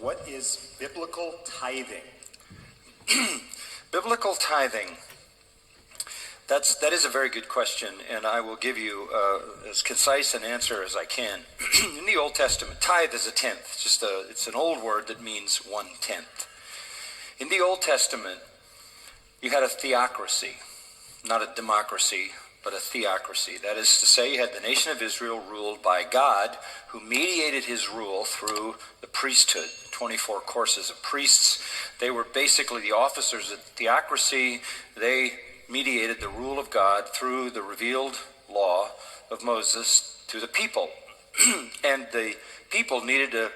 What is biblical tithing? Biblical tithing. That is a very good question, and I will give you as concise an answer as I can. In the Old Testament, tithe is a tenth. It's an old word that means 1/10. In the Old Testament, you had a theocracy, not a democracy, but a theocracy. That is to say, you had the nation of Israel ruled by God, who mediated his rule through the priesthood, 24 courses of priests. They were basically the officers of the theocracy. They mediated the rule of God through the revealed law of Moses to the people. And the people needed to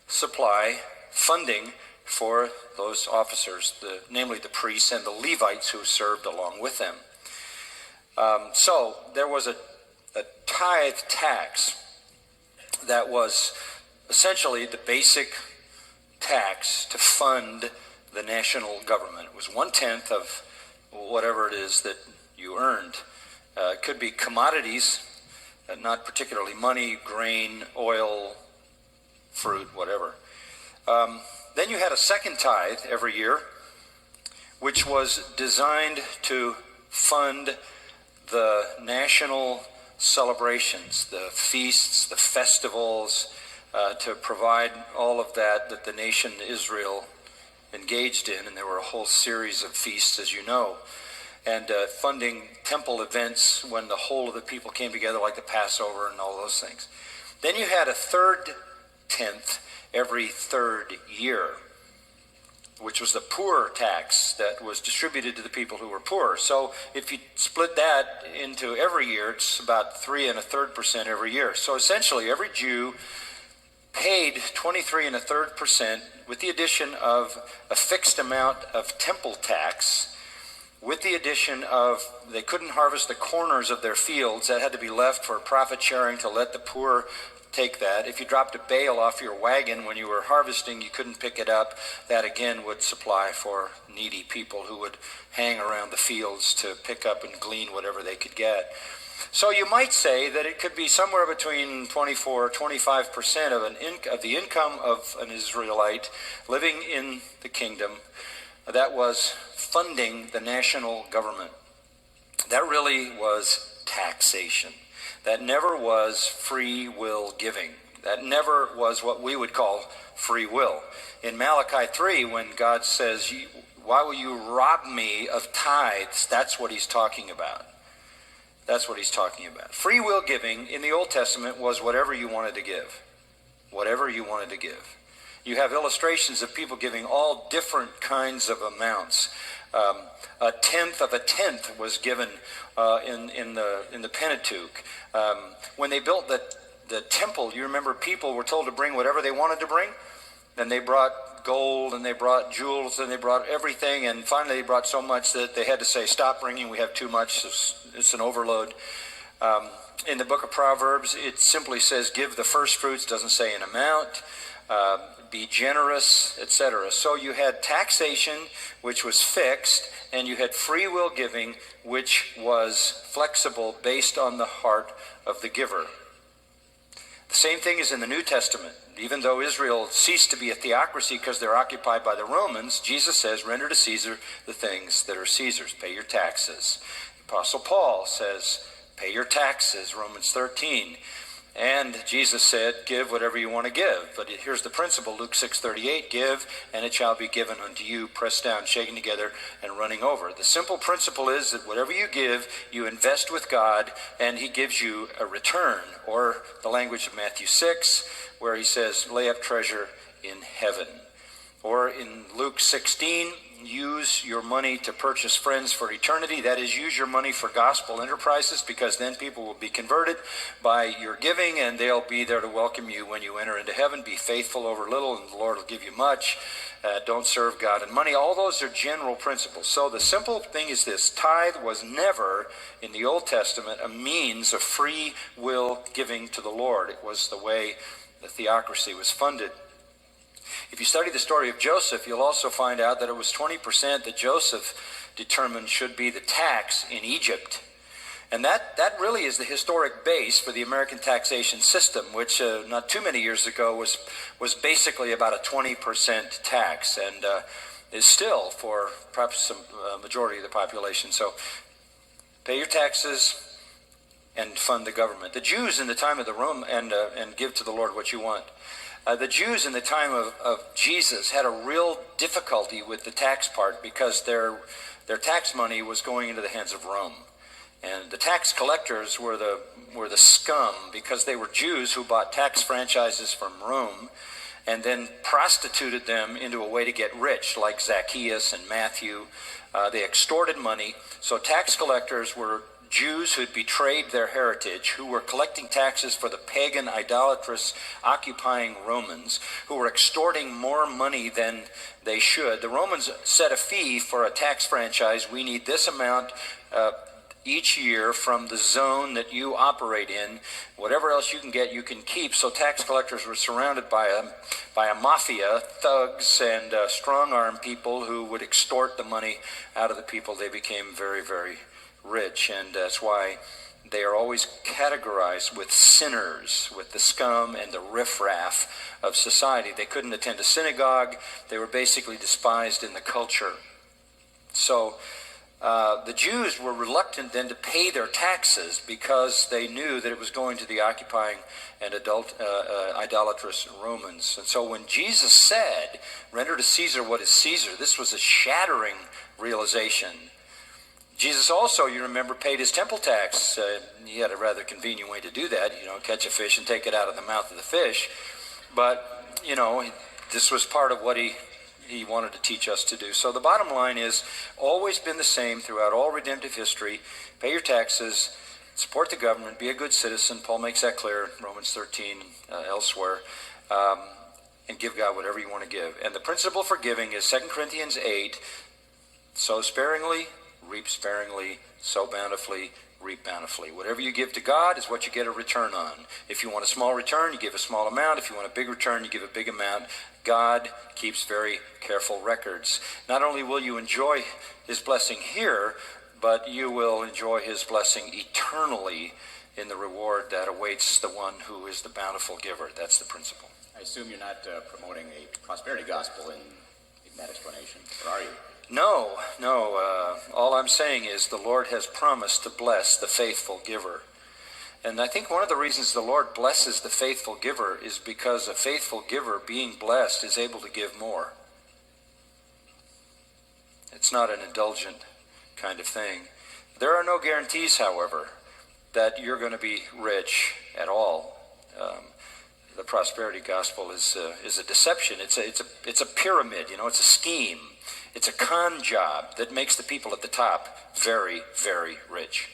supply funding for those officers, namely the priests and the Levites who served along with them. So there was a tithe tax that was essentially the basic tax to fund the national government. It was 1/10 of whatever it is that you earned. It could be commodities, not particularly money, grain, oil, fruit, whatever. Then you had a second tithe every year, which was designed to fund the national celebrations, the feasts, the festivals, to provide all of that the nation Israel engaged in. And there were a whole series of feasts, as you know, and funding temple events when the whole of the people came together, like the Passover and all those things. Then you had a third tenth every third year, which was the poor tax that was distributed to the people who were poor. So if you split that into every year, it's about 3 1/3% every year. So essentially every Jew paid 23 1/3% with the addition of a fixed amount of temple tax, with the addition of they couldn't harvest the corners of their fields. That had to be left for profit sharing to let the poor take that. If you dropped a bale off your wagon when you were harvesting, you couldn't pick it up. That again would supply for needy people who would hang around the fields to pick up and glean whatever they could get. So you might say that it could be somewhere between 24-25% of the income of an Israelite living in the kingdom that was funding the national government. That really was taxation. That never was free will giving. That never was what we would call free will. In Malachi 3, when God says, "Why will you rob me of tithes?" that's what he's talking about. That's what he's talking about. Free will giving in the Old Testament was whatever you wanted to give. Whatever you wanted to give. You have illustrations of people giving all different kinds of amounts. A tenth of a tenth was given in the Pentateuch. When they built the temple, you remember people were told to bring whatever they wanted to bring. And they brought gold and they brought jewels and they brought everything. And finally they brought so much that they had to say, "Stop bringing, we have too much. It's an overload." In the book of Proverbs, it simply says, "Give the first fruits," doesn't say an amount. Be generous, etc. So you had taxation, which was fixed, and you had free will giving, which was flexible based on the heart of the giver. The same thing is in the New Testament. Even though Israel ceased to be a theocracy because they're occupied by the Romans, Jesus says, "Render to Caesar the things that are Caesar's. Pay your taxes." The Apostle Paul says, "Pay your taxes," Romans 13. And Jesus said, "Give whatever you want to give." But here's the principle, Luke 6:38, "Give, and it shall be given unto you, pressed down, shaken together, and running over." The simple principle is that whatever you give, you invest with God, and he gives you a return. Or the language of Matthew 6, where he says, "Lay up treasure in heaven." Or in Luke 16, use your money to purchase friends for eternity. That is, use your money for gospel enterprises, because then people will be converted by your giving and they'll be there to welcome you when you enter into heaven. Be faithful over little and the Lord will give you much. Don't serve God in money. All those are general principles. So the simple thing is this: tithe was never in the Old Testament a means of free will giving to the Lord. It was the way the theocracy was funded. If you study the story of Joseph, you'll also find out that it was 20% that Joseph determined should be the tax in Egypt. And that really is the historic base for the American taxation system, which not too many years ago was basically about a 20% tax, and is still for perhaps some majority of the population. So pay your taxes and fund the government. The Jews in the time of the Rome, and give to the Lord what you want. The Jews in the time of Jesus had a real difficulty with the tax part because their tax money was going into the hands of Rome. And the tax collectors were the scum because they were Jews who bought tax franchises from Rome and then prostituted them into a way to get rich, like Zacchaeus and Matthew. They extorted money. So tax collectors were Jews who'd betrayed their heritage, who were collecting taxes for the pagan, idolatrous, occupying Romans, who were extorting more money than they should. The Romans set a fee for a tax franchise. We need this amount each year from the zone that you operate in. Whatever else you can get, you can keep. So tax collectors were surrounded by a mafia, thugs, and strong-arm people who would extort the money out of the people. They became very, very rich, and that's why they are always categorized with sinners, with the scum and the riffraff of society. They couldn't attend a synagogue. They were basically despised in the culture. So the Jews were reluctant then to pay their taxes because they knew that it was going to the occupying and idolatrous Romans. And so when Jesus said, "Render to Caesar what is Caesar," this was a shattering realization. Jesus also, you remember, paid his temple tax. He had a rather convenient way to do that, catch a fish and take it out of the mouth of the fish. But, this was part of what he wanted to teach us to do. So the bottom line is, always been the same throughout all redemptive history. Pay your taxes, support the government, be a good citizen. Paul makes that clear in Romans 13, elsewhere. And give God whatever you want to give. And the principle for giving is 2 Corinthians 8, sow sparingly, reap sparingly, sow bountifully, reap bountifully. Whatever you give to God is what you get a return on. If you want a small return, you give a small amount. If you want a big return, you give a big amount. God keeps very careful records. Not only will you enjoy his blessing here, but you will enjoy his blessing eternally in the reward that awaits the one who is the bountiful giver. That's the principle. I assume you're not promoting a prosperity gospel in that explanation, or are you? No. All I'm saying is the Lord has promised to bless the faithful giver. And I think one of the reasons the Lord blesses the faithful giver is because a faithful giver, being blessed, is able to give more. It's not an indulgent kind of thing. There are no guarantees, however, that you're going to be rich at all. The prosperity gospel is a deception. It's a pyramid. It's a scheme. It's a con job that makes the people at the top very, very rich.